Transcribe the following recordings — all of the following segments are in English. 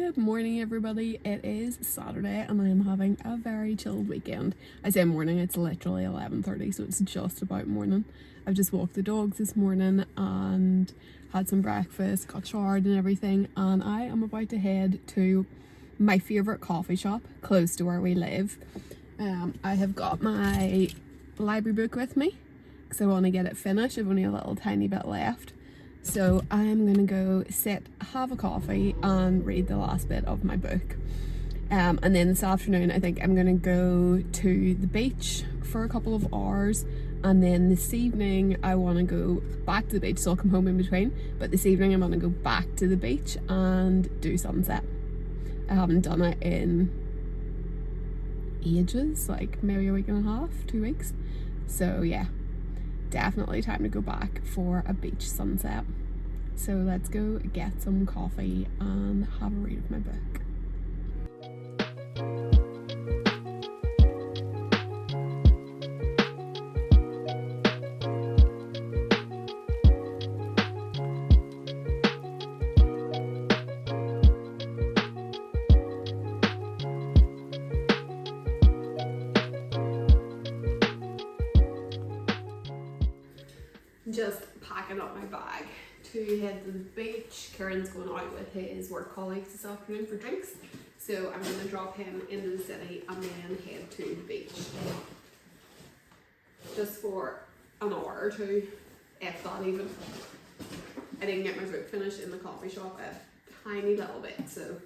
Good morning everybody, it is Saturday and I am having a very chilled weekend. I say morning, it's literally 11:30, so it's just about morning. I've just walked the dogs this morning and had some breakfast, got showered and everything, and I am about to head to my favourite coffee shop close to where we live. I have got my library book with me because I want to get it finished. I've only a little tiny bit left. So I'm gonna go sit, have a coffee and read the last bit of my book. And then this afternoon I think I'm gonna go to the beach for a couple of hours, and then this evening I want to go back to the beach, so I'll come home in between, but this evening I'm gonna go back to the beach and do sunset. I haven't done it in ages, like maybe a week and a half, 2 weeks. So yeah, definitely time to go back for a beach sunset. So let's go get some coffee and have a read of my book. Just packing up my bag to head to the beach. Kieran's going out with his work colleagues this afternoon for drinks, so I'm going to drop him into the city and then head to the beach just for an hour or two, if that even. I didn't get my book finished in the coffee shop a tiny little bit, so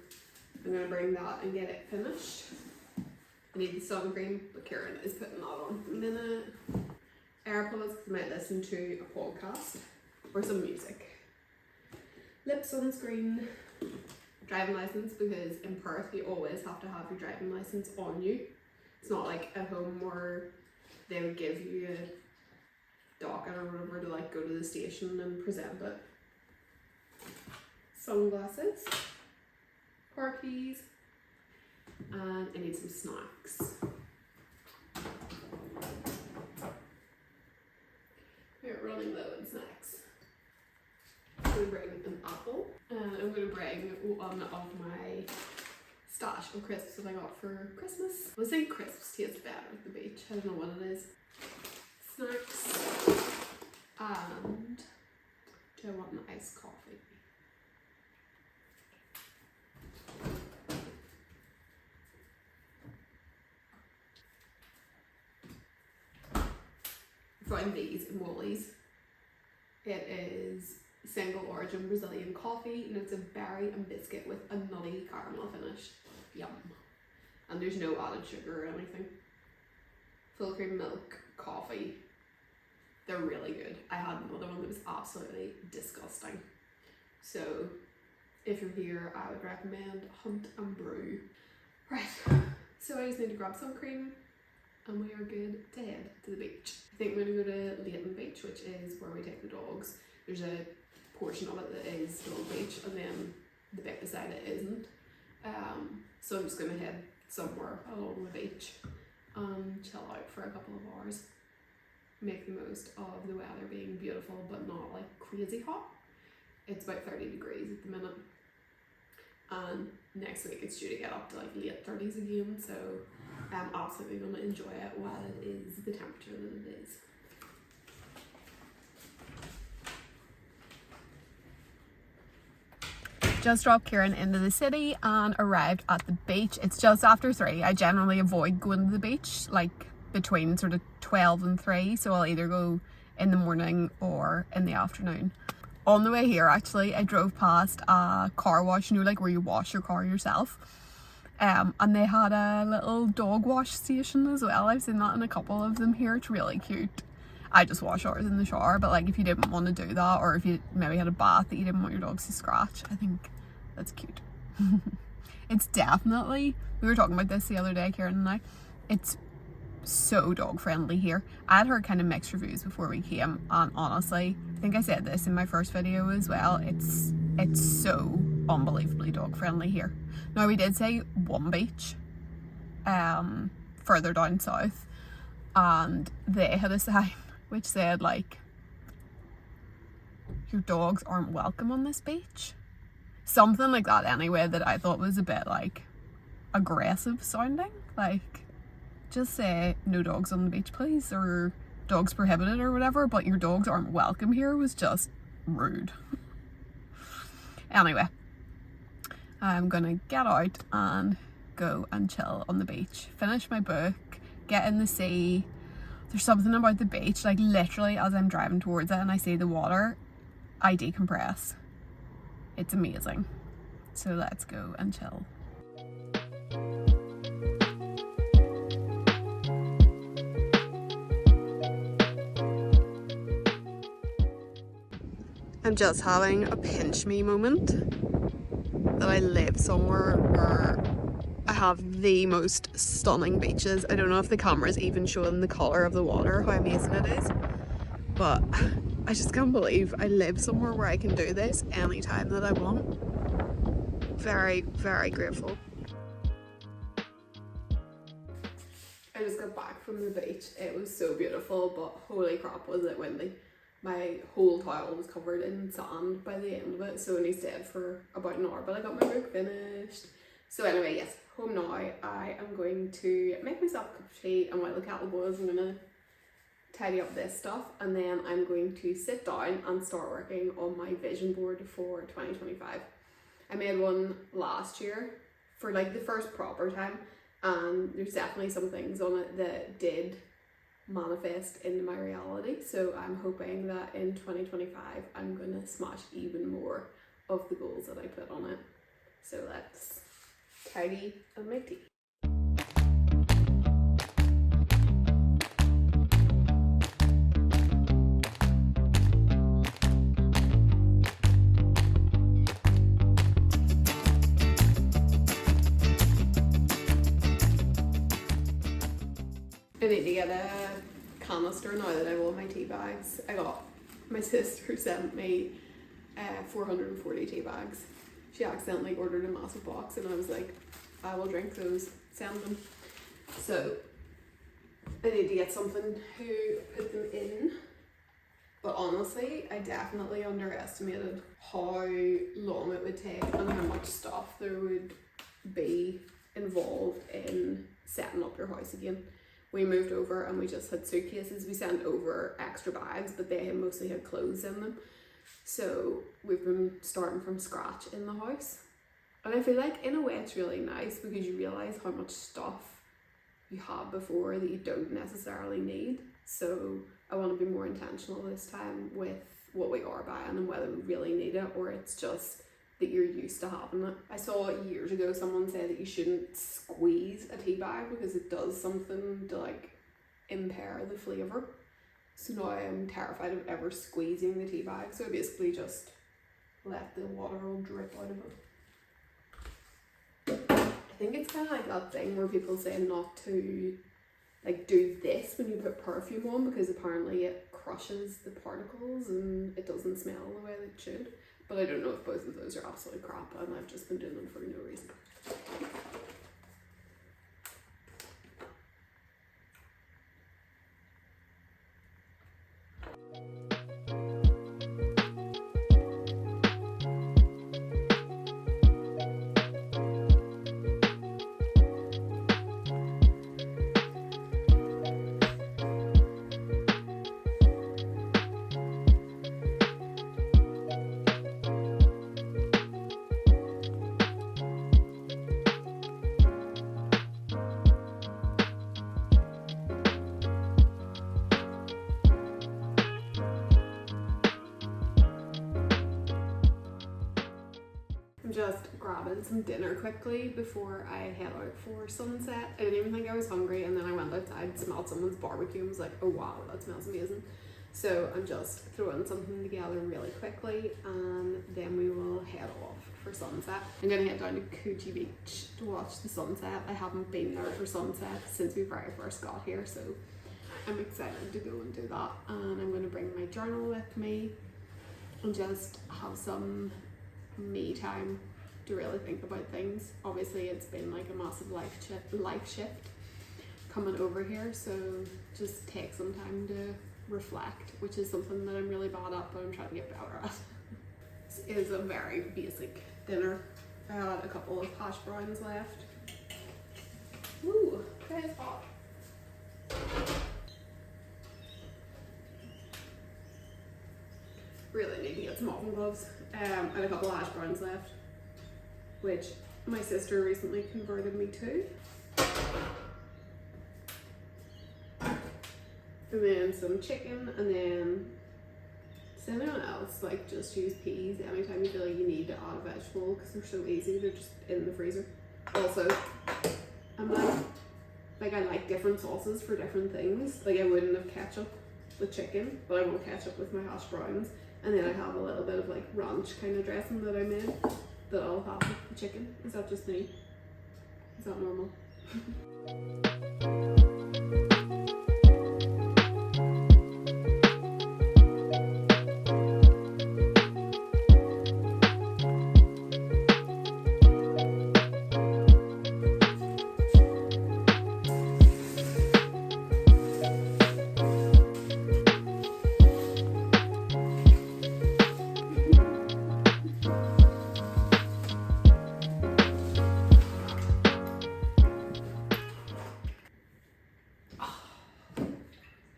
I'm going to bring that and get it finished. I need the sun cream, but Kieran is putting that on in a minute. AirPods, I might listen to a podcast or some music. Lip sunscreen, driving license, because in Perth you always have to have your driving license on you. It's not like at home where they would give you a docket or whatever to like go to the station and present it. Sunglasses, car keys, and I need some snacks. We're running low on snacks. I'm going to bring an apple, and I'm going to bring one of my stash of crisps that I got for Christmas. I was saying crisps taste better at the beach, I don't know what it is. Snacks, and do I want an iced coffee? Found these in Woolies. It is single origin Brazilian coffee, and it's a berry and biscuit with a nutty caramel finish. Yum. And there's no added sugar or anything. Full cream milk coffee. They're really good. I had another one that was absolutely disgusting. So if you're here, I would recommend Hunt and Brew. Right, so I just need to grab some cream and we are good to head to the beach. I think we're going to go to Leighton Beach, which is where we take the dogs. There's a portion of it that is dog beach, and then the bit beside it isn't. So I'm just going to head somewhere along the beach and chill out for a couple of hours. Make the most of the weather being beautiful but not like crazy hot. It's about 30 degrees at the minute, and next week it's due to get up to like late 30s again, so I'm absolutely going to enjoy it while it is the temperature that it is. Just dropped Kieran into the city and arrived at the beach. It's just after 3. I generally avoid going to the beach like between sort of 12 and 3, so I'll either go in the morning or in the afternoon. On the way here actually I drove past a car wash, you know, like where you wash your car yourself. And they had a little dog wash station as well. I've seen that in a couple of them here. It's really cute. I just wash ours in the shower, but like if you didn't want to do that, or if you maybe had a bath that you didn't want your dogs to scratch, I think that's cute. It's definitely, we were talking about this the other day, Kieran and I, it's so dog friendly here. I had heard kind of mixed reviews before we came, and honestly, I think I said this in my first video as well, it's so unbelievably dog friendly here. Now we did say one beach further down south, and they had a sign which said like, your dogs aren't welcome on this beach. something like that anyway, that I thought was a bit like aggressive sounding. Like, just say no dogs on the beach please, or dogs prohibited or whatever, but your dogs aren't welcome here was just rude. Anyway, I'm gonna get out and go and chill on the beach, finish my book, get in the sea. There's something about the beach, like literally as I'm driving towards it and I see the water, I decompress. It's amazing. So let's go and chill. I'm just having a pinch me moment that I live somewhere where I have the most stunning beaches. I don't know if the camera's even showing the colour of the water, how amazing it is, but I just can't believe I live somewhere where I can do this anytime that I want. Very, very grateful. I just got back from the beach. It was so beautiful, but holy crap was it windy. My whole towel was covered in sand by the end of it, so I only stayed for about an hour, but I got my book finished. So anyway, yes, home now. I am going to make myself a cup of tea, and while the kettle boils I'm going to tidy up this stuff, and then I'm going to sit down and start working on my vision board for 2025. I made one last year for like the first proper time, and there's definitely some things on it that did manifest into my reality, so I'm hoping that in 2025 I'm gonna smash even more of the goals that I put on it. So let's tidy and make tea. I need to get a canister now that I have all my tea bags. My sister sent me 440 tea bags. She accidentally ordered a massive box and I was like, I will drink those, send them. So I need to get something to put them in. But honestly, I definitely underestimated how long it would take and how much stuff there would be involved in setting up your house again. We moved over and we just had suitcases. We sent over extra bags, but they mostly had clothes in them. So we've been starting from scratch in the house. And I feel like in a way it's really nice because you realise how much stuff you had before that you don't necessarily need. So I want to be more intentional this time with what we are buying and whether we really need it or it's just that you're used to having it. I saw years ago someone say that you shouldn't squeeze a tea bag because it does something to like impair the flavour. So now I'm terrified of ever squeezing the tea bag, so I basically just let the water all drip out of it. I think it's kind of like that thing where people say not to like do this when you put perfume on because apparently it crushes the particles and it doesn't smell the way that it should. But I don't know if both of those are absolute crap and I've just been doing them for no reason. I'm just grabbing some dinner quickly before I head out for sunset. I didn't even think I was hungry and then I went outside, smelled someone's barbecue and was like, oh wow, that smells amazing. So I'm just throwing something together really quickly and then we will head off for sunset. I'm gonna head down to Coochie Beach to watch the sunset. I haven't been there for sunset since we very first got here, so I'm excited to go and do that. And I'm gonna bring my journal with me and just have some me time to really think about things. Obviously it's been like a massive life shift coming over here, so just take some time to reflect, which is something that I'm really bad at but I'm trying to get better at. This is a very basic dinner. I had a couple of hash browns left. Woo, that is hot. Really need to get some oven gloves. I had a couple of hash browns left, which my sister recently converted me to. And then some chicken, and then does anyone else like just use peas anytime you feel like you need to add a vegetable because they're so easy, they're just in the freezer. Also, I'm like I like different sauces for different things. Like I wouldn't have ketchup with chicken, but I want ketchup with my hash browns. And then I have a little bit of like ranch kind of dressing that I made that I'll have with the chicken. Is that just me? Is that normal?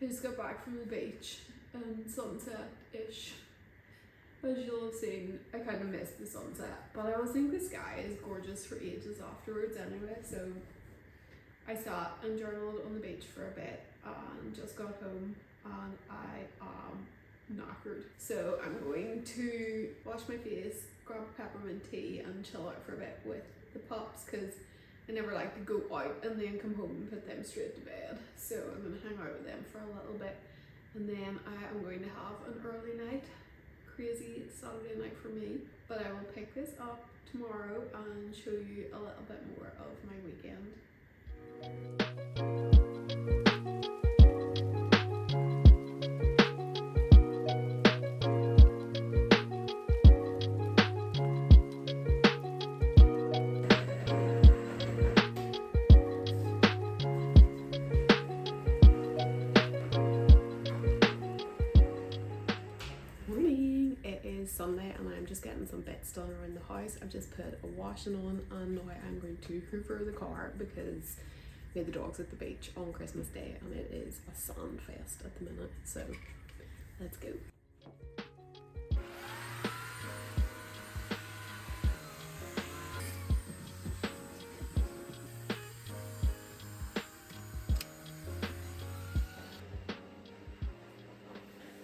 I just got back from the beach and sunset-ish. As you'll have seen, I kind of missed the sunset, but I always think the sky is gorgeous for ages afterwards anyway, so I sat and journaled on the beach for a bit and just got home and I am knackered. So I'm going to wash my face, grab a peppermint tea and chill out for a bit with the pups because I never like to go out and then come home and put them straight to bed. So I'm going to hang out with them for a little bit and then I am going to have an early night. Crazy Saturday night for me. But I will pick this up tomorrow and show you a little bit more of my weekend. Sunday and I'm just getting some bits done around the house. I've just put a washing on and now I'm going to hoover the car because we had the dogs at the beach on Christmas Day and it is a sand fest at the minute, so let's go.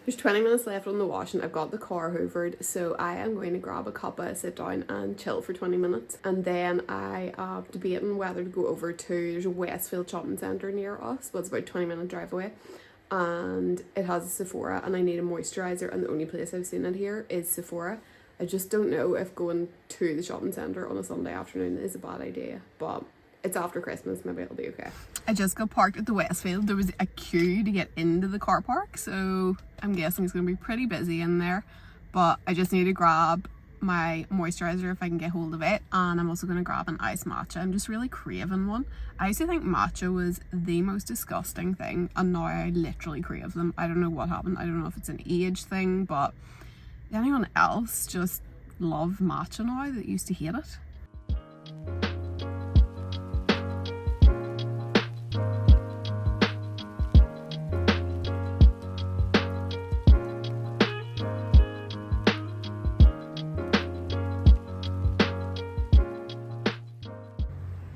There's 20 minutes left on the washing. I've got the car hoovered, so I am going to grab a cuppa, sit down and chill for 20 minutes. And then I am debating whether to go over to, there's a Westfield shopping centre near us, but it's about a 20-minute drive away. And it has a Sephora and I need a moisturiser and the only place I've seen it here is Sephora. I just don't know if going to the shopping centre on a Sunday afternoon is a bad idea, but it's after Christmas, maybe it'll be okay. I just got parked at the Westfield. There was a queue to get into the car park, so I'm guessing it's going to be pretty busy in there. But I just need to grab my moisturiser if I can get hold of it, and I'm also going to grab an iced matcha. I'm just really craving one. I used to think matcha was the most disgusting thing, and now I literally crave them. I don't know what happened. I don't know if it's an age thing, but anyone else just love matcha now that used to hate it?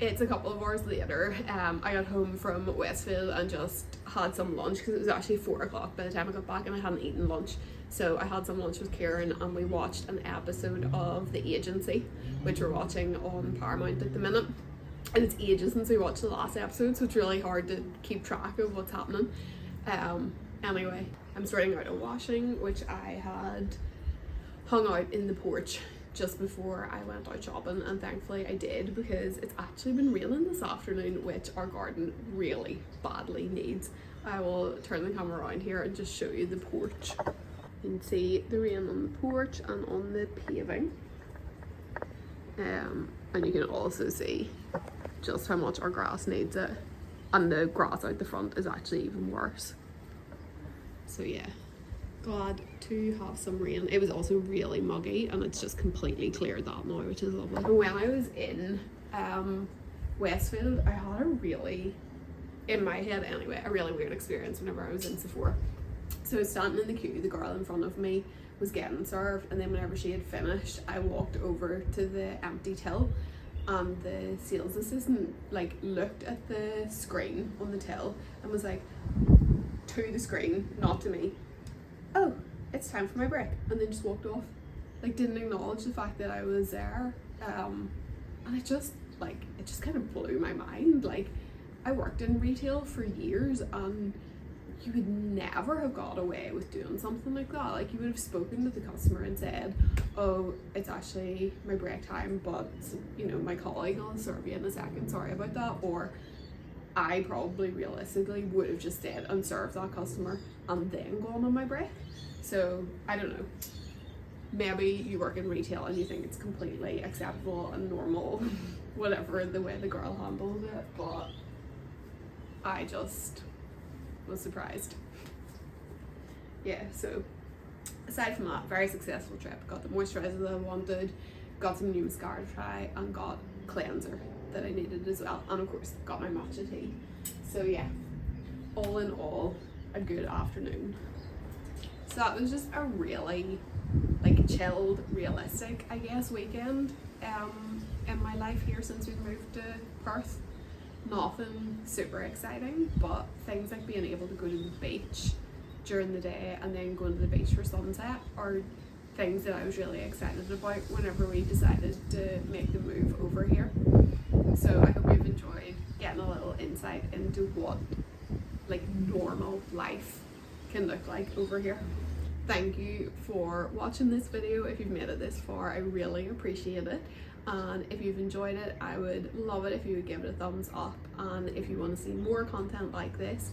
It's a couple of hours later. I got home from Westfield and just had some lunch because it was actually 4 o'clock by the time I got back and I hadn't eaten lunch. So I had some lunch with Kieran and we watched an episode of The Agency, which we're watching on Paramount at the minute. And it's ages since we watched the last episode, so it's really hard to keep track of what's happening. Anyway, I'm sorting out a washing, which I had hung out in the porch just before I went out shopping, and thankfully I did because it's actually been raining this afternoon, which our garden really badly needs. I will turn the camera around here and just show you the porch. You can see the rain on the porch and on the paving, and you can also see just how much our grass needs it, and the grass out the front is actually even worse. So yeah, glad to have some rain. It was also really muggy and it's just completely cleared that now, which is lovely. And when I was in Westfield, I had a really, in my head anyway, a really weird experience whenever I was in Sephora. So I was standing in the queue, the girl in front of me was getting served, and then whenever she had finished, I walked over to the empty till, and the sales assistant like looked at the screen on the till and was like, to the screen, not to me, "Oh, it's time for my break," and then just walked off. Like, didn't acknowledge the fact that I was there. And it just kind of blew my mind. Like, I worked in retail for years and you would never have got away with doing something like that. Like, you would have spoken to the customer and said, "Oh, it's actually my break time, but you know, my colleague will serve you in a second, sorry about that." Or I probably realistically would have just stayed and served that customer and then gone on my break. So I don't know, maybe you work in retail and you think it's completely acceptable and normal whatever the way the girl handled it, but I just was surprised. Yeah, so aside from that, very successful trip. Got the moisturiser that I wanted, got some new mascara to try, and got cleanser that I needed as well, and of course got my matcha tea. So yeah, all in all, a good afternoon. So that was just a really like chilled, realistic, I guess, weekend in my life here since we've moved to Perth. Nothing super exciting, but things like being able to go to the beach during the day and then going to the beach for sunset are things that I was really excited about whenever we decided to make the move over here. So I hope you've enjoyed getting a little insight into what like normal life can look like over here. Thank you for watching this video. If you've made it this far, I really appreciate it. And if you've enjoyed it, I would love it if you would give it a thumbs up. And if you want to see more content like this,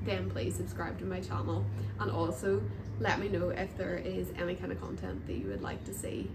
then please subscribe to my channel. And also let me know if there is any kind of content that you would like to see